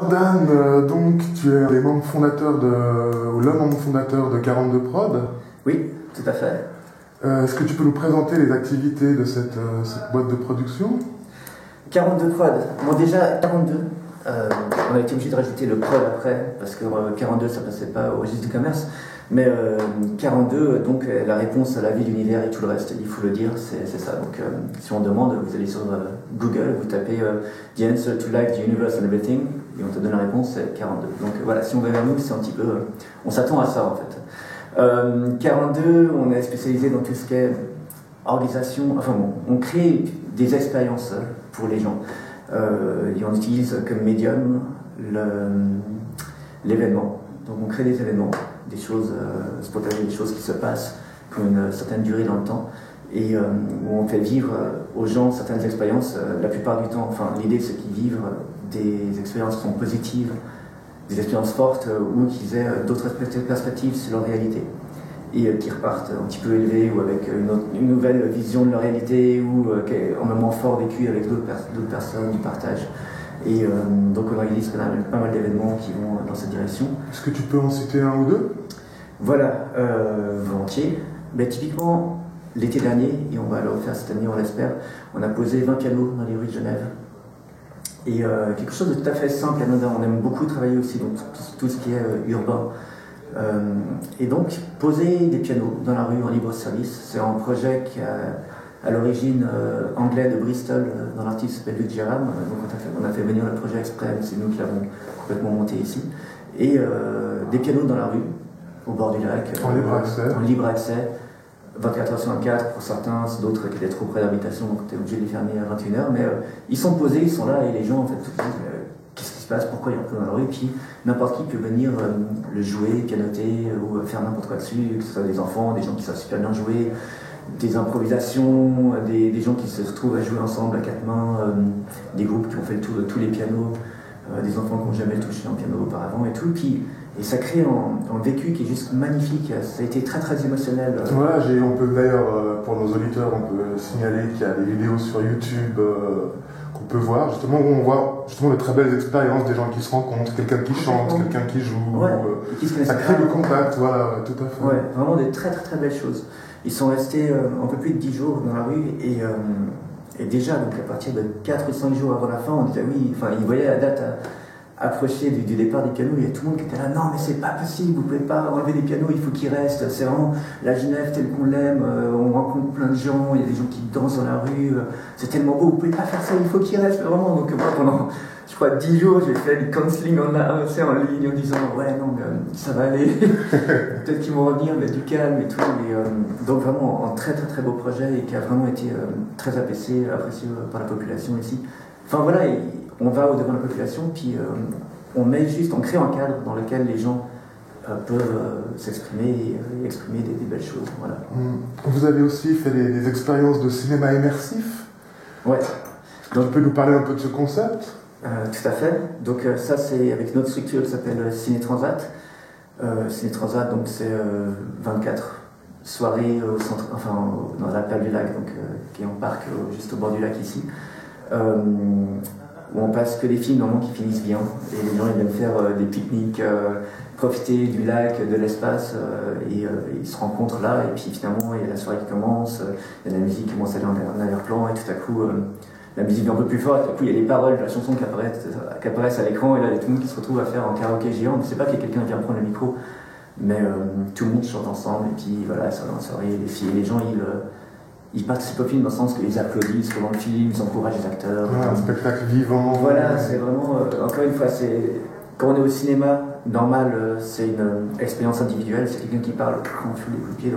Dan, donc tu es les membres fondateurs ou le membre fondateur de 42 Prod. Oui, tout à fait. Est-ce que tu peux nous présenter les activités de cette boîte de production? 42 Prod. Bon, déjà, 42. On a été obligé de rajouter le prod après, parce que 42, ça passait pas au registre du commerce. Mais 42, donc la réponse à la vie, l'univers et tout le reste, il faut le dire, c'est ça. Donc si on demande, vous allez sur Google, vous tapez The answer to life, the universe and everything, et on te donne la réponse, c'est 42. Donc voilà, si on va vers nous, c'est un petit peu... on s'attend à ça en fait. 42, on est spécialisé dans tout ce qui est organisation, enfin bon, on crée des expériences pour les gens. Et on utilise comme médium l'événement. Donc on crée des événements, des choses spontanées, des choses qui se passent pour une certaine durée dans le temps, et où on fait vivre aux gens certaines expériences, la plupart du temps. Enfin, l'idée c'est qu'ils vivent des expériences qui sont positives, des expériences fortes, ou qu'ils aient d'autres perspectives sur leur réalité, et qui repartent un petit peu élevés ou avec une nouvelle vision de leur réalité, ou un moment fort vécu avec d'autres personnes, du partage. Et donc on organise pas mal d'événements qui vont dans cette direction. Est-ce que tu peux en citer un ou deux? Voilà, volontiers. Mais typiquement, l'été dernier, et on va le refaire cette année, on l'espère, on a posé 20 pianos dans les rues de Genève. Et quelque chose de tout à fait simple, on aime beaucoup travailler aussi dans tout ce qui est urbain. Et donc, poser des pianos dans la rue en libre service, c'est un projet qui a à l'origine anglais de Bristol, dans l'artiste qui s'appelle Luke Jerram. Donc on a fait venir le projet exprès, c'est nous qui l'avons complètement monté ici. Et des pianos dans la rue, au bord du lac. En libre accès. En libre accès, 24 heures sur 24 pour certains, d'autres qui étaient trop près d'habitation, donc on était obligé de les fermer à 21 h. Mais ils sont posés, ils sont là, et les gens en fait tout de suite, qu'est-ce qui se passe, pourquoi il y a un peu dans la rue, et puis n'importe qui peut venir le jouer, pianoter, ou faire n'importe quoi dessus, que ce soit des enfants, des gens qui savent super bien jouer, des improvisations, des gens qui se retrouvent à jouer ensemble à quatre mains, des groupes qui ont fait le tour de tous les pianos, des enfants qui n'ont jamais touché un piano auparavant et tout, et ça crée un vécu qui est juste magnifique. Ça a été très très émotionnel. Voilà, on peut d'ailleurs, pour nos auditeurs, on peut signaler qu'il y a des vidéos sur YouTube qu'on peut voir, justement, où on voit justement de très belles expériences, des gens qui se rencontrent, quelqu'un qui chante, quelqu'un qui joue, ouais, ça crée du contact, voilà, tout à fait. Ouais, vraiment des très très très belles choses. Ils sont restés un peu plus de 10 jours dans la rue, et déjà, donc à partir de 4 ou 5 jours avant la fin, on disait oui, enfin ils voyaient la date approcher du départ des pianos, il y a tout le monde qui était là, non mais c'est pas possible, vous pouvez pas enlever les pianos, il faut qu'ils restent, c'est vraiment la Genève telle qu'on l'aime, on rencontre plein de gens, il y a des gens qui dansent dans la rue, c'est tellement beau, vous pouvez pas faire ça, il faut qu'ils restent, vraiment. Donc moi pendant, je crois, 10 jours, j'ai fait du counseling en ligne en disant ouais non mais ça va aller, peut-être qu'ils vont revenir, mais du calme et tout, et donc vraiment un très très très beau projet, et qui a vraiment été très apprécié par la population ici. Enfin voilà, on va au-devant de la population, puis on crée un cadre dans lequel les gens peuvent s'exprimer et exprimer des belles choses. Voilà. Vous avez aussi fait des expériences de cinéma immersif. Ouais. Donc, tu peux nous parler un peu de ce concept? Tout à fait. Donc ça, c'est avec notre structure qui s'appelle Ciné Transat. Ciné Transat, donc c'est 24 soirées au centre, enfin dans la Perle du Lac, donc qui est en parc juste au bord du lac ici. Où on passe que des films normalement qui finissent bien, et les gens ils viennent faire des pique-niques, profiter du lac, de l'espace, et ils se rencontrent là, et puis finalement il y a la soirée qui commence, il y a la musique qui commence à aller en arrière-plan, et tout à coup la musique est un peu plus forte, tout à coup il y a les paroles de la chanson qui apparaissent à l'écran, et là il y a tout le monde qui se retrouve à faire un karaoké géant. On ne sait pas qu'il y a quelqu'un qui vient prendre le micro, mais tout le monde chante ensemble, et puis voilà, ça va dans la soirée, les gens ils participent au film dans le sens qu'ils applaudissent pendant le film, ils encouragent les acteurs. Un spectacle vivant. Voilà, c'est vraiment, encore une fois, quand on est au cinéma, normal, c'est une expérience individuelle, c'est quelqu'un qui parle, on fout les coups de pied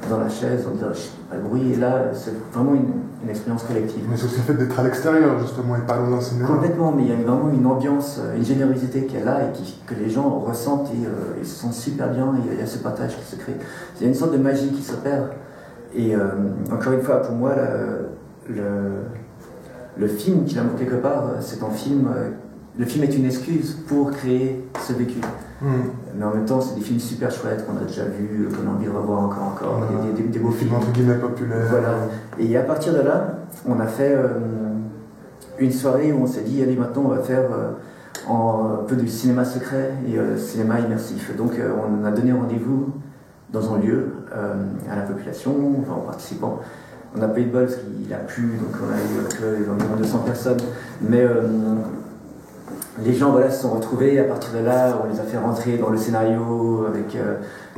dans la chaise, on dit pas de bruit, et là, c'est vraiment une expérience collective. Mais c'est aussi le fait d'être à l'extérieur, justement, et pas dans un cinéma. Complètement, mais il y a vraiment une ambiance, une générosité qui est là, et que les gens ressentent, et ils se sentent super bien, et il y a ce partage qui se crée. Il y a une sorte de magie qui s'opère. Et encore une fois, pour moi, le film, finalement, quelque part, c'est un film. Le film est une excuse pour créer ce vécu. Mais en même temps, c'est des films super chouettes qu'on a déjà vus, qu'on a envie de revoir encore. Des beaux films. Entre guillemets populaires. Voilà. Et à partir de là, on a fait une soirée où on s'est dit, allez, maintenant, on va faire en peu du cinéma secret et cinéma immersif. Donc on a donné rendez-vous dans un lieu à la population, enfin aux participants. On n'a pas eu de bol parce qu'il a plu, donc on a eu environ 200 personnes. Mais les gens voilà, se sont retrouvés. À partir de là, on les a fait rentrer dans le scénario avec.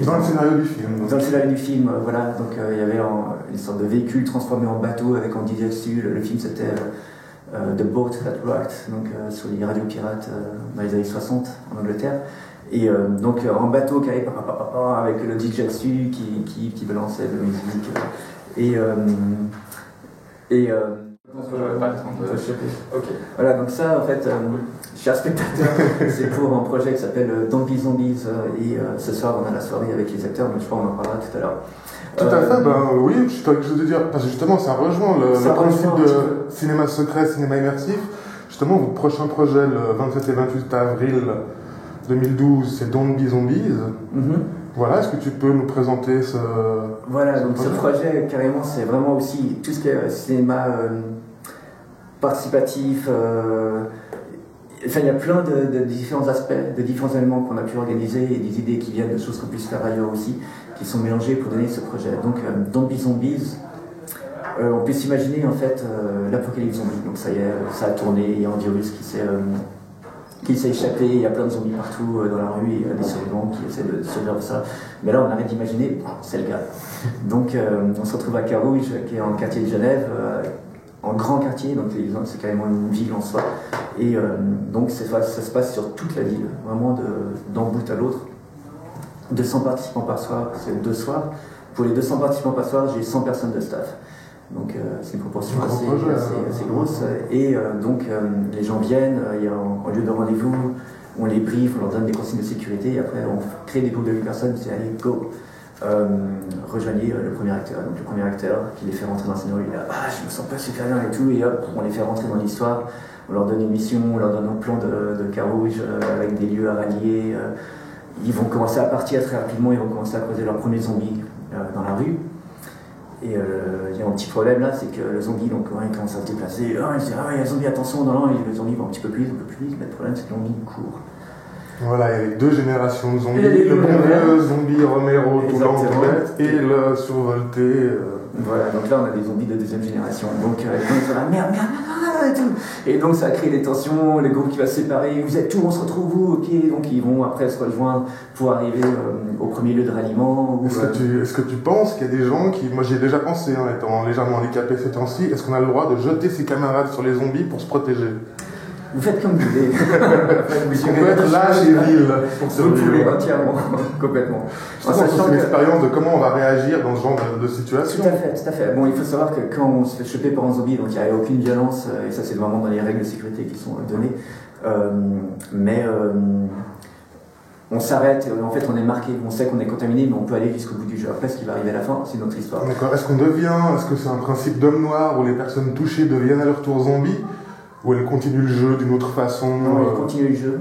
Dans le scénario du film. Dans le scénario du film, voilà. Donc il y avait une sorte de véhicule transformé en bateau avec Andy dessus. Le film c'était The Boat That Rocked, donc sur les radios pirates dans les années 60 en Angleterre. Et donc en bateau qui arrive avec le DJ dessus qui balançait de la musique. Ok. Voilà, donc ça, en fait, cher spectateur, c'est pour un projet qui s'appelle Don't Be Zombies. Et ce soir, on a la soirée avec les acteurs, donc je crois qu'on en parlera tout à l'heure. Tout à fait, oui, je suis quelque chose de dire, parce que justement, ça rejoint le principe de cinéma secret, cinéma immersif. Justement, votre prochain projet, le 27 et 28 avril 2012, c'est Don't Be Zombies. Voilà, est-ce que tu peux nous présenter ce... Voilà, donc ce projet, carrément, c'est vraiment aussi tout ce qui est cinéma participatif. Enfin, il y a plein de différents aspects, de différents éléments qu'on a pu organiser et des idées qui viennent de choses qu'on puisse faire ailleurs aussi, qui sont mélangées pour donner ce projet. Donc, Don't Be Zombies, on peut s'imaginer en fait l'apocalypse zombie. Donc, ça y est, ça a tourné, il y a un virus qui s'est échappé, il y a plein de zombies partout dans la rue, et il y a des survivants qui essaient de survivre de ça. Mais là, on arrête d'imaginer, c'est le cas. Donc, on se retrouve à Carouge, qui est en quartier de Genève, en grand quartier, donc c'est carrément une ville en soi. Et donc, ça se passe sur toute la ville, vraiment d'un bout à l'autre. 200 participants par soir, c'est 2 soirs. Pour les 200 participants par soir, j'ai 100 personnes de staff. Donc c'est une proportion assez grosse. Et donc les gens viennent, il y a un lieu de rendez-vous, on les briefe, on leur donne des consignes de sécurité, et après on crée des groupes de 8 personnes, c'est allez, go, rejoignez le premier acteur. Donc le premier acteur qui les fait rentrer dans le scénario, il est là, je me sens pas super bien et tout, et hop, on les fait rentrer dans l'histoire, on leur donne une mission, on leur donne un plan de Carouge avec des lieux à rallier. Ils vont commencer à partir très rapidement, ils vont commencer à croiser leurs premiers zombies dans la rue. Et il y a un petit problème là, c'est que le zombie, donc quand il commence à se déplacer, il dit il y a un zombie, attention, non, et le zombie va un petit peu plus vite, mais le problème c'est que le zombie court. Voilà, il y a 2 générations de zombies, le bon vieux zombie Romero, tout l'anglais, et le survolté. Voilà, donc là on a des zombies de 2e génération, donc les gens sont là, merde, et tout. Et donc ça a créé des tensions, les groupes qui vont se séparer, vous êtes où, on se retrouve où, ok, donc ils vont après se rejoindre pour arriver au premier lieu de ralliement. Est-ce que tu penses qu'il y a des gens qui, moi j'ai déjà pensé, étant légèrement handicapé ces temps-ci, est-ce qu'on a le droit de jeter ses camarades sur les zombies pour se protéger? Vous faites comme vous voulez. On peut être lâche et vil pour se vous pouvez entièrement, complètement. C'est une expérience de comment on va réagir dans ce genre de situation. Tout à fait. Bon, il faut savoir que quand on se fait choper par un zombie, donc il n'y a aucune violence, et ça c'est vraiment dans les règles de sécurité qui sont données. On s'arrête, en fait on est marqué, on sait qu'on est contaminé, mais on peut aller jusqu'au bout du jeu. Après, ce qui va arriver à la fin, c'est notre histoire. D'accord. Est-ce que c'est un principe d'homme noir où les personnes touchées deviennent à leur tour zombies? Ou elle continue le jeu d'une autre façon? Non, elle continue le jeu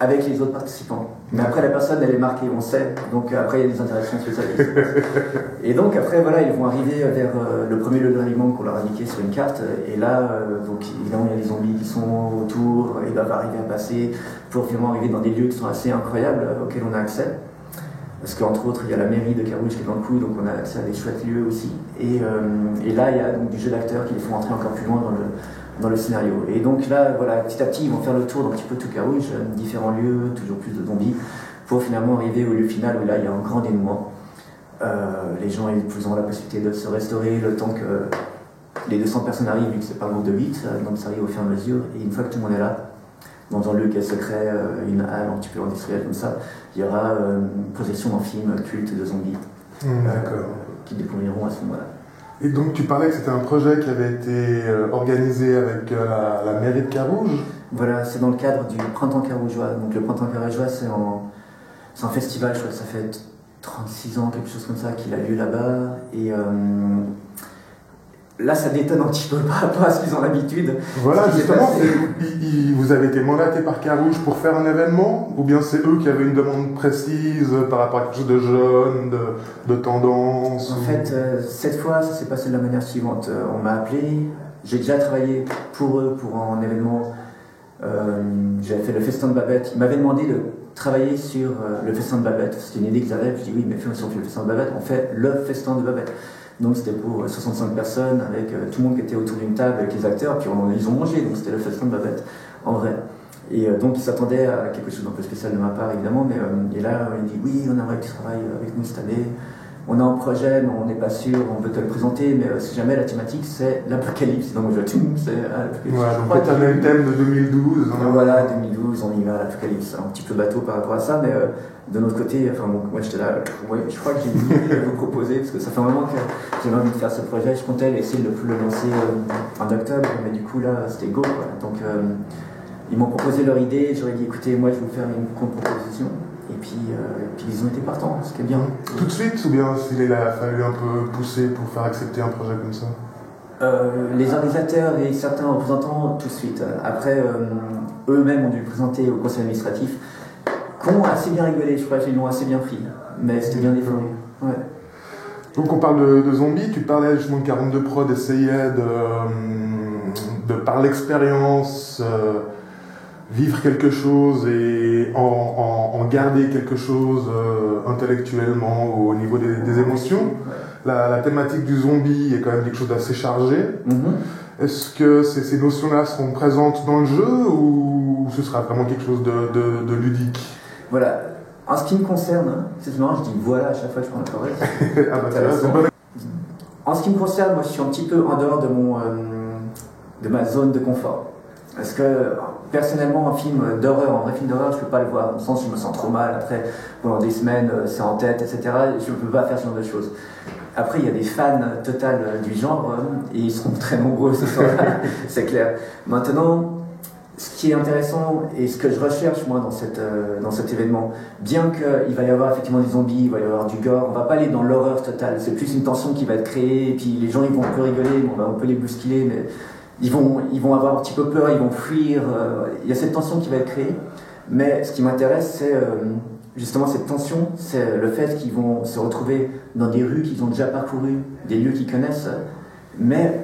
avec les autres participants. Mais après, la personne, elle est marquée, on sait. Donc après, il y a des interactions spéciales. Et donc après, voilà, ils vont arriver vers le premier lieu de ralliement qu'on leur a indiqué sur une carte. Et là, donc évidemment, il y a des zombies qui sont autour. Ils doivent arriver à passer pour vraiment arriver dans des lieux qui sont assez incroyables auxquels on a accès. Parce qu'entre autres, il y a la mairie de Carouge qui est dans le coup, donc on a accès à des chouettes lieux aussi. Et là, il y a donc du jeu d'acteurs qui les font entrer encore plus loin dans le scénario. Et donc là, voilà, petit à petit, ils vont faire le tour d'un petit peu tout Carouge, différents lieux, toujours plus de zombies, pour finalement arriver au lieu final où là, il y a un grand dénouement. Les gens ils ont la possibilité de se restaurer le temps que les 200 personnes arrivent, vu que c'est pas un groupe de 8, donc ça arrive au fur et à mesure. Et une fois que tout le monde est là, dans un lieu qui est secret, une halle un petit peu industrielle comme ça, il y aura une projection d'un film culte de zombies qui découvriront à ce moment-là. Et donc tu parlais que c'était un projet qui avait été organisé avec la mairie de Carouge. Voilà, c'est dans le cadre du Printemps Carougeois. Donc le Printemps Carougeois, c'est un festival, je crois que ça fait 36 ans, quelque chose comme ça, qu'il a lieu là-bas. Et là, ça détonne un petit peu par rapport à ce qu'ils ont l'habitude. Voilà, justement, vous avez été mandaté par Carouge pour faire un événement, ou bien c'est eux qui avaient une demande précise par rapport à quelque chose de jeune, de tendance? En fait, cette fois, ça s'est passé de la manière suivante. On m'a appelé, j'ai déjà travaillé pour eux, pour un événement J'avais fait le festin de Babette. Il m'avait demandé de travailler sur le festin de Babette. C'était une idée qu'ils avaient. Je dis oui, mais si on fait le festin de Babette, on fait le festin de Babette. Donc c'était pour 65 personnes, avec tout le monde qui était autour d'une table, avec les acteurs, puis ils ont mangé, donc c'était le festin de Babette, en vrai. Et donc ils s'attendaient à quelque chose d'un peu spécial de ma part, évidemment, mais et là, il dit oui, on aimerait que tu travailles avec nous cette année. On a un projet, mais on n'est pas sûr, on peut te le présenter, mais si jamais la thématique c'est l'apocalypse. Donc je c'est l'apocalypse. Ouais, donc tu as le thème de 2012. Hein. Voilà, 2012, on y va, l'apocalypse. Un petit peu bateau par rapport à ça, mais de notre côté, enfin bon, moi j'étais là, ouais, je crois que j'ai une idée à vous proposer, parce que ça fait un moment que j'avais envie de faire ce projet. Je comptais essayer de le lancer en octobre, mais du coup là c'était go, quoi. Donc ils m'ont proposé leur idée, j'aurais dit écoutez, moi je vais vous faire une contre-proposition. Et puis ils ont été partants, ce qui est bien. Tout de suite, ou bien s'il a fallu un peu pousser pour faire accepter un projet comme ça? Les organisateurs et certains représentants, tout de suite. Après, eux-mêmes ont dû le présenter au conseil administratif, qui ont assez bien rigolé, je crois qu'ils l'ont assez bien pris. Mais c'était bien défendu. Ouais. Donc on parle de zombies, tu parlais justement de 42 Prod, essayait de par l'expérience, vivre quelque chose et en garder quelque chose intellectuellement ou au niveau des émotions. La thématique du zombie est quand même quelque chose d'assez chargé. Est-ce que ces notions-là seront présentes dans le jeu ou ce sera vraiment quelque chose de ludique? Voilà. En ce qui me concerne, c'est marrant, je dis voilà à chaque fois que je prends la parole. Ah bah c'est bon. En ce qui me concerne, moi je suis un petit peu en dehors de ma zone de confort. Parce que personnellement, un film d'horreur, un vrai film d'horreur, je ne peux pas le voir. Dans le sens où je me sens trop mal. Après, pendant des semaines, c'est en tête, etc. Je ne peux pas faire ce genre de choses. Après, il y a des fans total du genre et ils seront très nombreux ce soir-là, c'est clair. Maintenant, ce qui est intéressant et ce que je recherche moi dans cet événement, bien qu'il va y avoir effectivement des zombies, il va y avoir du gore, on ne va pas aller dans l'horreur totale. C'est plus une tension qui va être créée et puis les gens ils vont un peu rigoler, on peut les bousculer, mais ils vont avoir un petit peu peur, ils vont fuir. Il y a cette tension qui va être créée. Mais ce qui m'intéresse, c'est justement cette tension, c'est le fait qu'ils vont se retrouver dans des rues qu'ils ont déjà parcourues, des lieux qu'ils connaissent, mais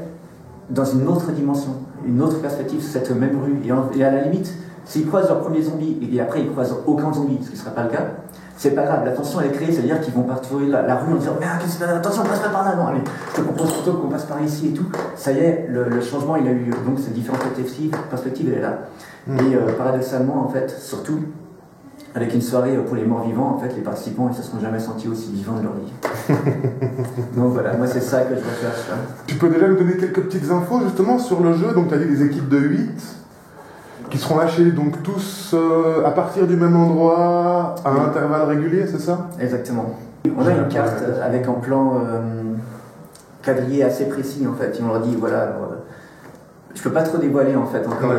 dans une autre dimension, une autre perspective sur cette même rue. Et à la limite, s'ils croisent leur premier zombie et après ils croisent aucun zombie, ce qui ne sera pas le cas, c'est pas grave, la tension elle est créée, c'est-à-dire qu'ils vont parcourir la rue en disant mais attention, on passe pas par là, non, allez, je te propose plutôt qu'on passe par ici et tout. Ça y est, le changement il a eu lieu. Donc cette différente perspective elle est là. Et paradoxalement en fait, surtout avec une soirée pour les morts vivants, en fait les participants ils se sont jamais sentis aussi vivants de leur vie. Donc voilà, moi c'est ça que je recherche. Hein. Tu peux déjà nous donner quelques petites infos justement sur le jeu. Donc tu as dit des équipes de 8 qui seront lâchés donc tous à partir du même endroit à intervalles réguliers, c'est ça? Exactement. On a une carte avec un plan quadrillé assez précis en fait. Et on leur dit voilà, alors, je peux pas trop dévoiler en fait encore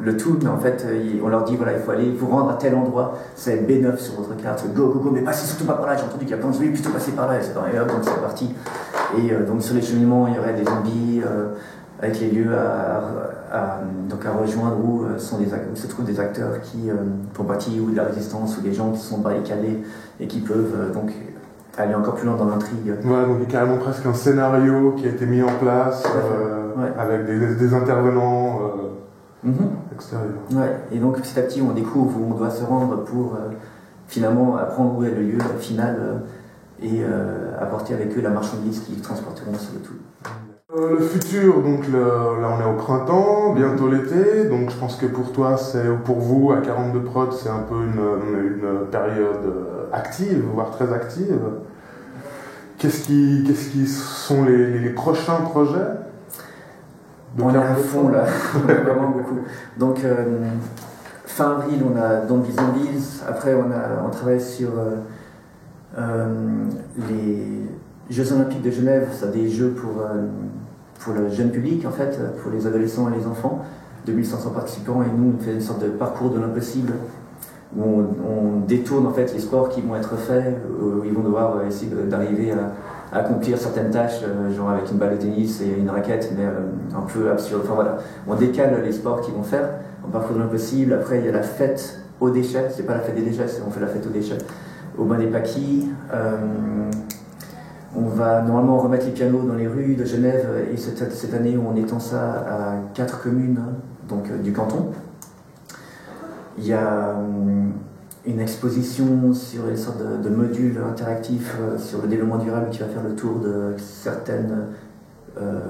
le tout, mais en fait on leur dit voilà, il faut aller vous rendre à tel endroit, c'est B9 sur votre carte, go, mais passez surtout pas par là, j'ai entendu qu'il y a plein de zombies, plutôt passer par là, etc. Et hop, donc c'est parti. Et donc sur les cheminements, il y aurait des zombies. Avec les lieux à rejoindre où se trouvent des acteurs qui font partie ou de la résistance ou des gens qui sont barricadés et qui peuvent donc aller encore plus loin dans l'intrigue. Ouais, donc il y a carrément presque un scénario qui a été mis en place avec des intervenants extérieurs. Ouais, et donc petit à petit on découvre où on doit se rendre pour finalement apprendre où est le lieu final et apporter avec eux la marchandise qu'ils transporteront sur le tout. Le futur, donc là on est au printemps, bientôt l'été, donc je pense que pour toi, pour vous à 42 Prod, c'est un peu une période active, voire très active. Qu'est-ce qui sont les prochains projets? On est à fond là, vraiment beaucoup. Donc fin avril, on a Don't Be Zombies, après on travaille sur les Jeux Olympiques de Genève, c'est des jeux pour le jeune public, en fait, pour les adolescents et les enfants, 2500 participants, et nous, on fait une sorte de parcours de l'impossible, où on détourne en fait les sports qui vont être faits, où ils vont devoir essayer d'arriver à accomplir certaines tâches, genre avec une balle de tennis et une raquette, mais un peu absurde. Enfin voilà, on décale les sports qu'ils vont faire, en parcours de l'impossible. Après, il y a la fête aux déchets, c'est pas la fête des déchets, on fait la fête aux déchets, au bain des paquis. On va normalement remettre les pianos dans les rues de Genève et cette année on étend ça à 4 communes donc du canton. Il y a une exposition sur une sorte de module interactif sur le développement durable qui va faire le tour de certaines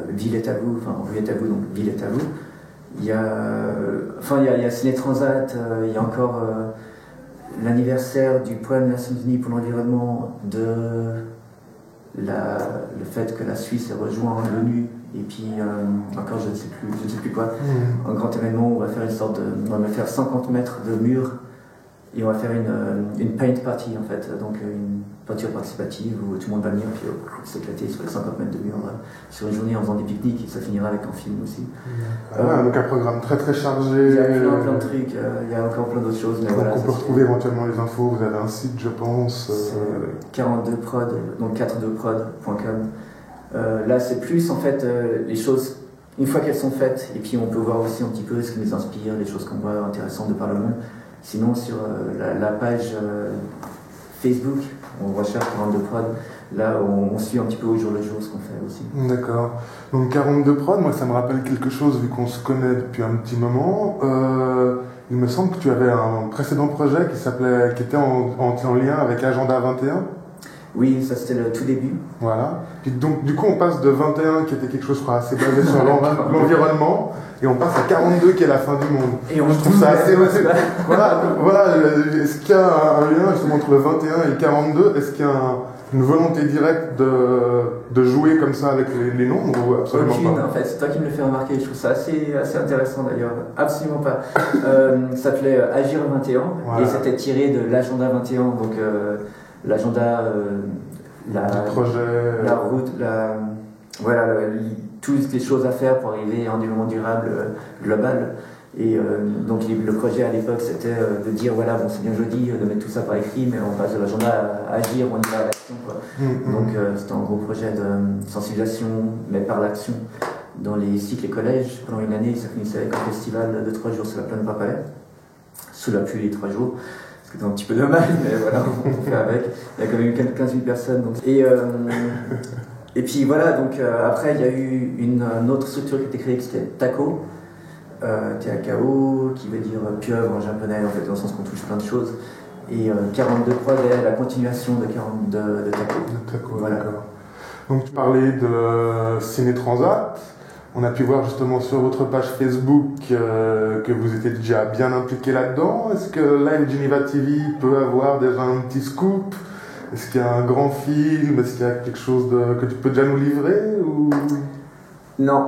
villes et à vous, enfin rue et à vous, donc ville et à vous. Il y a Ciné Transat, il y a encore l'anniversaire du programme des Nations Unies pour l'environnement, le fait que la Suisse ait rejoint l'ONU, et puis encore je ne sais plus quoi, un grand événement où on va faire on va faire 50 mètres de mur et on va faire une paint party en fait, donc une peinture participative où tout le monde va venir puis s'éclater sur les 50 mètres de mur sur une journée en faisant des pique-niques, et ça finira avec un film aussi. Donc un programme très très chargé. Il y a plein de trucs, il y a encore plein d'autres choses. Mais donc voilà, on peut retrouver éventuellement les infos, vous avez un site je pense. C'est 42prod, donc 42prod.com. Là c'est plus en fait les choses une fois qu'elles sont faites, et puis on peut voir aussi un petit peu ce qui nous inspire, les choses qu'on voit intéressantes de par le monde. Sinon sur la page Facebook, on recherche 42prod, là on suit un petit peu au jour le jour ce qu'on fait aussi. D'accord. Donc 42prod, moi ça me rappelle quelque chose vu qu'on se connaît depuis un petit moment. Il me semble que tu avais un précédent projet qui était en lien avec Agenda 21. Oui, ça c'était le tout début. Voilà. Puis donc du coup on passe de 21 qui était quelque chose je crois assez basé sur l'environnement, et on passe à 42 qui est la fin du monde. Et on trouve ça assez... voilà, est-ce qu'il y a un lien justement entre le 21 et le 42? Est-ce qu'il y a une volonté directe de jouer comme ça avec les nombres ou absolument aucune, pas? En fait, c'est toi qui me le fais remarquer, je trouve ça assez intéressant d'ailleurs. Absolument pas. Ça s'appelait Agir 21, voilà. Et c'était tiré de l'agenda 21, donc l'agenda, le projet, la route, voilà, toutes les choses à faire pour arriver à un développement durable global. Et donc le projet à l'époque c'était de dire voilà, bon c'est bien joli de mettre tout ça par écrit, mais on passe de l'agenda à agir, on y va à l'action quoi. Donc c'était un gros projet de sensibilisation, mais par l'action, dans les cycles et collèges. Pendant une année, ça finissait avec un festival de 3 jours sur la plaine Papalais, sous la pluie les 3 jours. C'était un petit peu dommage, mais voilà, on fait avec. Il y a quand même eu 15 000 personnes. Donc. Et puis voilà, donc après il y a eu une autre structure qui a été créée qui c'était TACO, TAKO, qui veut dire pieuvre en japonais, en fait, dans le sens qu'on touche plein de choses. Et 42prod est la continuation de TACO. De TACO, voilà. D'accord. Donc tu parlais de Ciné Transat. On a pu voir justement sur votre page Facebook que vous étiez déjà bien impliqué là-dedans. Est-ce que Live Geneva TV peut avoir déjà un petit scoop? Est-ce qu'il y a un grand film? Est-ce qu'il y a quelque chose que tu peux déjà nous livrer ou... Non.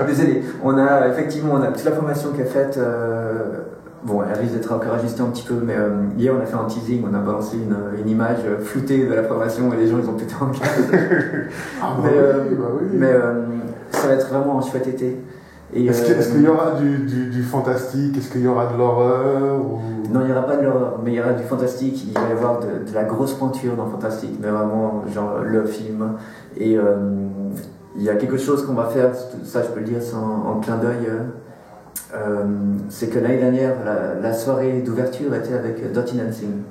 Désolé. On a toute la formation qui est faite. Bon, elle risque d'être encore ajustée un petit peu, mais hier on a fait un teasing, on a balancé une image floutée de la formation et les gens ils ont pété en câble. Mais ça va être vraiment un chouette été. Est-ce qu'il y aura du fantastique? Est-ce qu'il y aura de l'horreur ou... Non, il n'y aura pas de l'horreur, mais il y aura du fantastique. Il va y avoir de la grosse pointure dans le fantastique, mais vraiment genre le film. Et il y a quelque chose qu'on va faire, ça je peux le dire en clin d'œil. C'est que l'année dernière, la soirée d'ouverture était avec Dirty Dancing.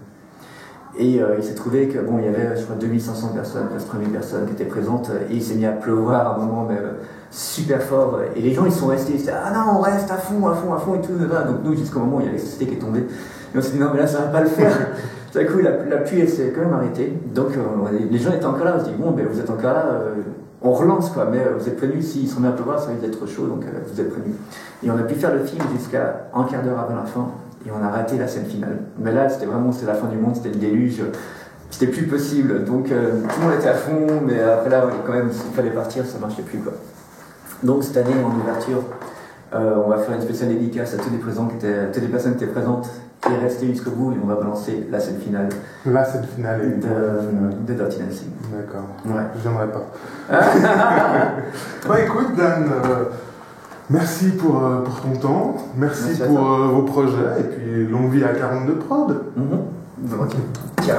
Et il s'est trouvé que, bon, il y avait, je crois, 2500 personnes, presque 3000 personnes qui étaient présentes, et il s'est mis à pleuvoir à un moment, mais super fort. Et les gens, ils sont restés, ils se disaient, ah non, on reste à fond, et tout. Donc nous, jusqu'au moment où il y a l'électricité qui est tombée, et on s'est dit, non, mais là, ça va pas le faire. Tout à coup, la pluie, elle s'est quand même arrêtée. Donc les gens étaient encore là, on se dit, bon, ben vous êtes encore là, on relance, quoi, mais vous êtes prévenus, s'ils se remettent à pleuvoir, ça risque d'être trop chaud, donc vous êtes prévenus. Et on a pu faire le film jusqu'à un quart d'heure avant la fin. Et on a raté la scène finale. Mais là, c'était la fin du monde, c'était le déluge. C'était plus possible. Donc, tout le monde était à fond, mais après là, quand même, s'il fallait partir, ça marchait plus, quoi. Donc, cette année, en ouverture, on va faire une spéciale dédicace à toutes les personnes qui étaient présentes et restées jusqu'au bout, et on va balancer la scène finale. La scène finale de Dirty Dancing. D'accord. Ouais. Je viendrai pas. Bah écoute, Dan, merci pour ton temps, merci pour vos projets, et puis longue vie à 42prod. Ciao.